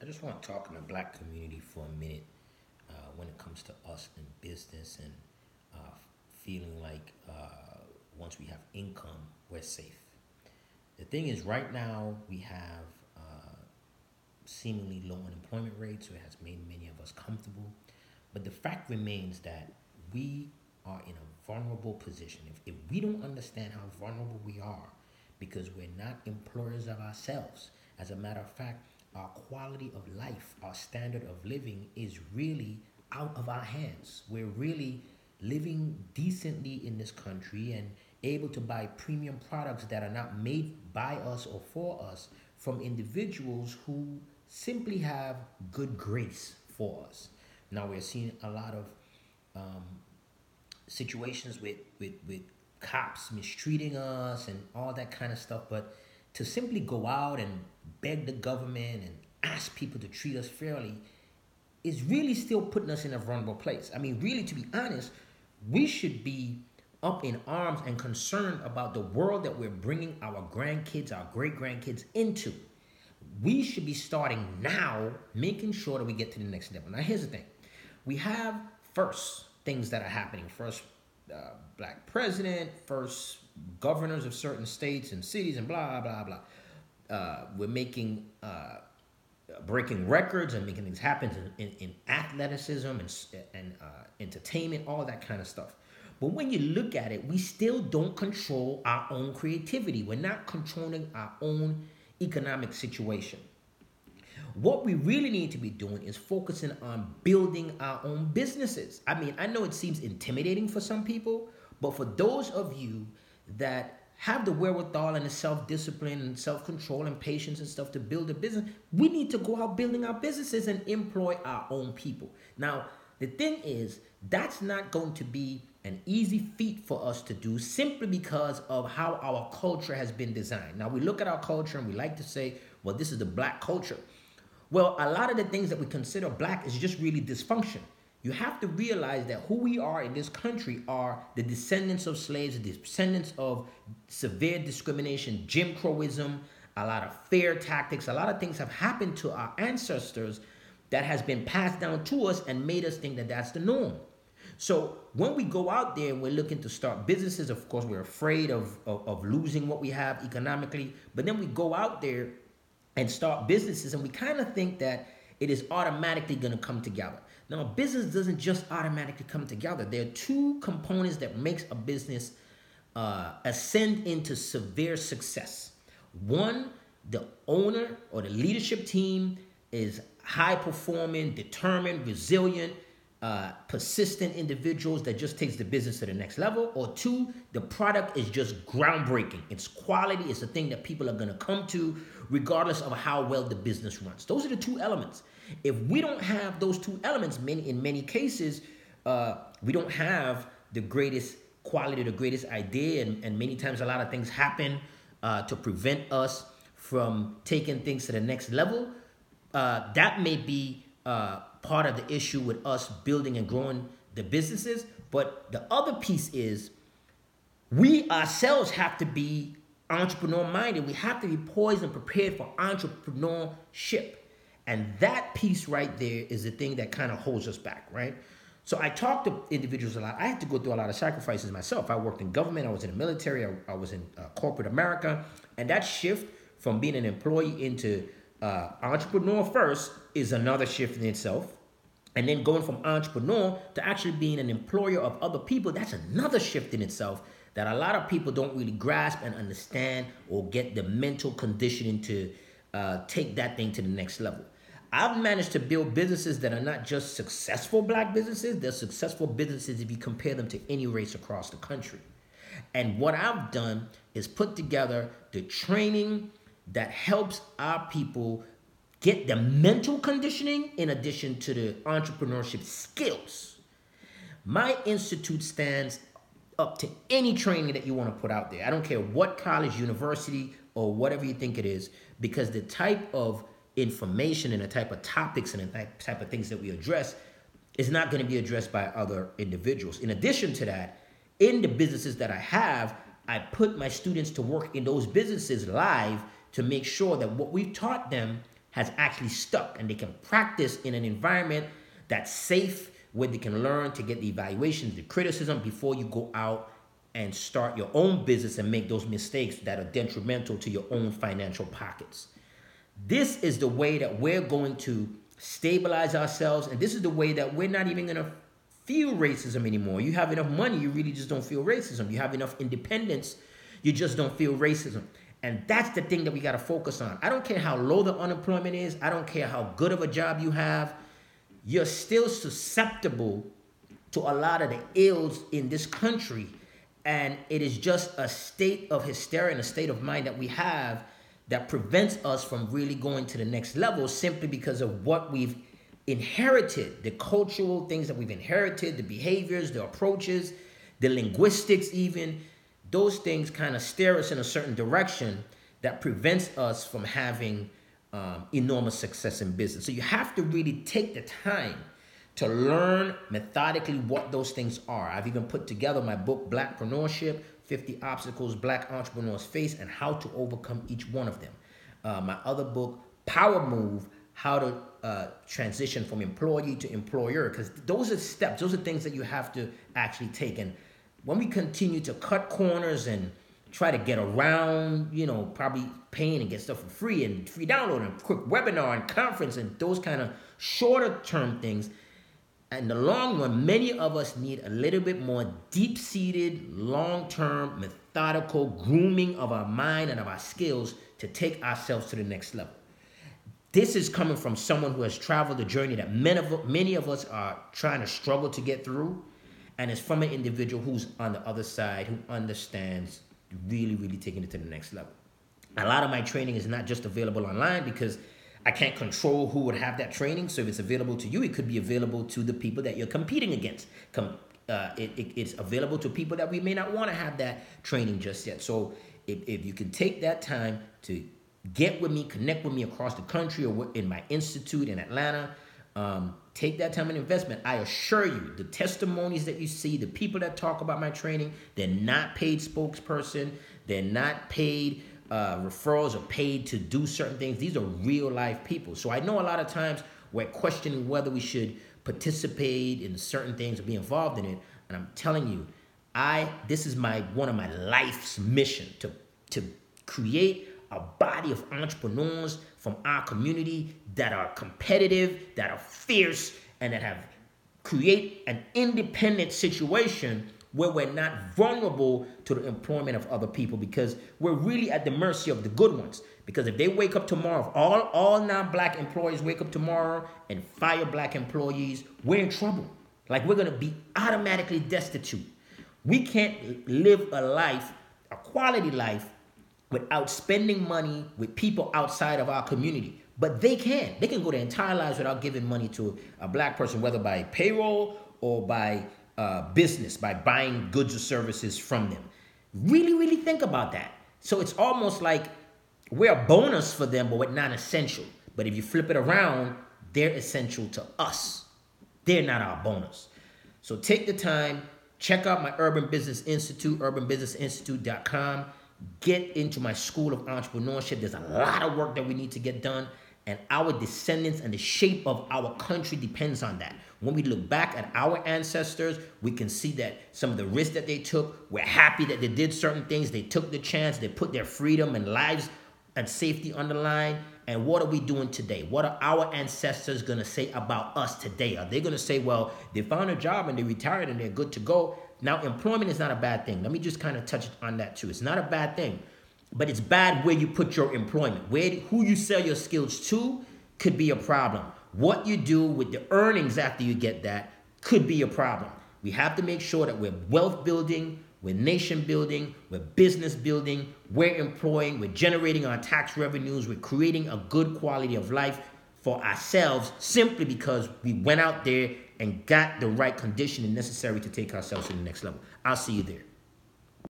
I just want to talk in the black community for a minute when it comes to us in business and uh, feeling like once we have income, we're safe. The thing is, right now, we have seemingly low unemployment rates, so it has made many of us comfortable. But the fact remains that we are in a vulnerable position. If we don't understand how vulnerable we are, because we're not employers of ourselves, as a matter of fact, our quality of life, our standard of living is really out of our hands. We're really living decently in this country and able to buy premium products that are not made by us or for us from individuals who simply have good grace for us. Now we're seeing a lot of um, situations with cops mistreating us and all that kind of stuff. But to simply go out and beg the government and ask people to treat us fairly is really still putting us in a vulnerable place. I mean, really, to be honest, we should be up in arms and concerned about the world that we're bringing our grandkids, our great grandkids into. We should be starting now, making sure that we get to the next level. Now, here's the thing: we have first things that are happening. First, black president. First, governors of certain states and cities, and blah blah blah. We're making breaking records and making things happen in athleticism and entertainment, all that kind of stuff. But when you look at it, we still don't control our own creativity. We're not controlling our own economic situation. What we really need to be doing is focusing on building our own businesses. I mean, I know it seems intimidating for some people, but for those of you that have the wherewithal and the self-discipline and self-control and patience and stuff to build a business, we need to go out building our businesses and employ our own people. Now, the thing is, that's not going to be an easy feat for us to do simply because of how our culture has been designed. Now, we look at our culture and we like to say, well, this is the black culture. Well, a lot of the things that we consider black is just really dysfunction. You have to realize that who we are in this country are the descendants of slaves, the descendants of severe discrimination, Jim Crowism, a lot of fair tactics, a lot of things have happened to our ancestors that has been passed down to us and made us think that that's the norm. So when we go out there and we're looking to start businesses, of course, we're afraid of losing what we have economically. But then we go out there and start businesses and we kind of think that it is automatically going to come together. Now, a business doesn't just automatically come together. There are two components that makes a business ascend into severe success. One, the owner or the leadership team is high performing, determined, resilient, persistent individuals that just takes the business to the next level. Or two, the product is just groundbreaking. It's quality. It's a thing that people are going to come to regardless of how well the business runs. Those are the two elements. If we don't have those two elements, in many cases, we don't have the greatest quality, the greatest idea, and many times a lot of things happen to prevent us from taking things to the next level. That may be part of the issue with us building and growing the businesses. But the other piece is we ourselves have to be entrepreneur minded. We have to be poised and prepared for entrepreneurship. And that piece right there is the thing that kind of holds us back, right? So I talk to individuals a lot. I had to go through a lot of sacrifices myself. I worked in government. I was in the military. I was in corporate America. And that shift from being an employee into entrepreneur first is another shift in itself. And then going from entrepreneur to actually being an employer of other people, that's another shift in itself that a lot of people don't really grasp and understand or get the mental conditioning to take that thing to the next level. I've managed to build businesses that are not just successful black businesses, they're successful businesses if you compare them to any race across the country. And what I've done is put together the training that helps our people get the mental conditioning in addition to the entrepreneurship skills. My institute stands up to any training that you want to put out there. I don't care what college, university, or whatever you think it is, because the type of information and the type of topics and the type of things that we address is not going to be addressed by other individuals. In addition to that, in the businesses that I have, I put my students to work in those businesses live to make sure that what we've taught them has actually stuck, and they can practice in an environment that's safe, where they can learn to get the evaluations, the criticism before you go out and start your own business and make those mistakes that are detrimental to your own financial pockets. This is the way that we're going to stabilize ourselves, and this is the way that we're not even going to feel racism anymore. You have enough money, you really just don't feel racism. You have enough independence, you just don't feel racism. And that's the thing that we got to focus on. I don't care how low the unemployment is. I don't care how good of a job you have. You're still susceptible to a lot of the ills in this country. And it is just a state of hysteria and a state of mind that we have that prevents us from really going to the next level, simply because of what we've inherited, the cultural things that we've inherited, the behaviors, the approaches, the linguistics even. Those things kind of steer us in a certain direction that prevents us from having enormous success in business. So you have to really take the time to learn methodically what those things are. I've even put together my book, Blackpreneurship, 50 Obstacles Black Entrepreneurs Face and How to Overcome Each One of Them. My other book, Power Move, How to Transition from Employee to Employer, because those are steps, those are things that you have to actually take. And when we continue to cut corners and try to get around, probably paying and get stuff for free and free download and quick webinar and conference and those kind of shorter term things, in the long run, many of us need a little bit more deep-seated, long-term, methodical grooming of our mind and of our skills to take ourselves to the next level. This is coming from someone who has traveled the journey that many of us are trying to struggle to get through. And it's from an individual who's on the other side, who understands really, really taking it to the next level. A lot of my training is not just available online because I can't control who would have that training. So if it's available to you, it could be available to the people that you're competing against. It's available to people that we may not want to have that training just yet. So if you can take that time to get with me, connect with me across the country or in my institute in Atlanta, take that time and investment. I assure you, the testimonies that you see, the people that talk about my training, they're not paid spokesperson. They're not paid referrals or paid to do certain things. These are real life people. So I know a lot of times we're questioning whether we should participate in certain things or be involved in it. And I'm telling you, this is one of my life's mission to create a body of entrepreneurs from our community that are competitive, that are fierce, and that create an independent situation where we're not vulnerable to the employment of other people, because we're really at the mercy of the good ones. Because if they wake up tomorrow, if all non-black employees wake up tomorrow and fire black employees, we're in trouble. Like, we're going to be automatically destitute. We can't live a quality life, without spending money with people outside of our community. But they can. They can go their entire lives without giving money to a black person, whether by payroll or by business, by buying goods or services from them. Really, really think about that. So it's almost like we're a bonus for them, but we're not essential. But if you flip it around, they're essential to us. They're not our bonus. So take the time, check out my Urban Business Institute, urbanbusinessinstitute.com. Get into my school of entrepreneurship. There's a lot of work that we need to get done, and our descendants and the shape of our country depends on that. When we look back at our ancestors, we can see that some of the risks that they took, we're happy that they did certain things. They took the chance. They put their freedom and lives and safety on the line. And what are we doing today? What are our ancestors going to say about us today? Are they going to say, well, they found a job and they retired and they're good to go? Now, employment is not a bad thing. Let me just kind of touch on that too. It's not a bad thing, but it's bad where you put your employment. Who you sell your skills to could be a problem. What you do with the earnings after you get that could be a problem. We have to make sure that we're wealth building, we're nation building, we're business building, we're employing, we're generating our tax revenues, we're creating a good quality of life for ourselves simply because we went out there and got the right conditioning necessary to take ourselves to the next level. I'll see you there.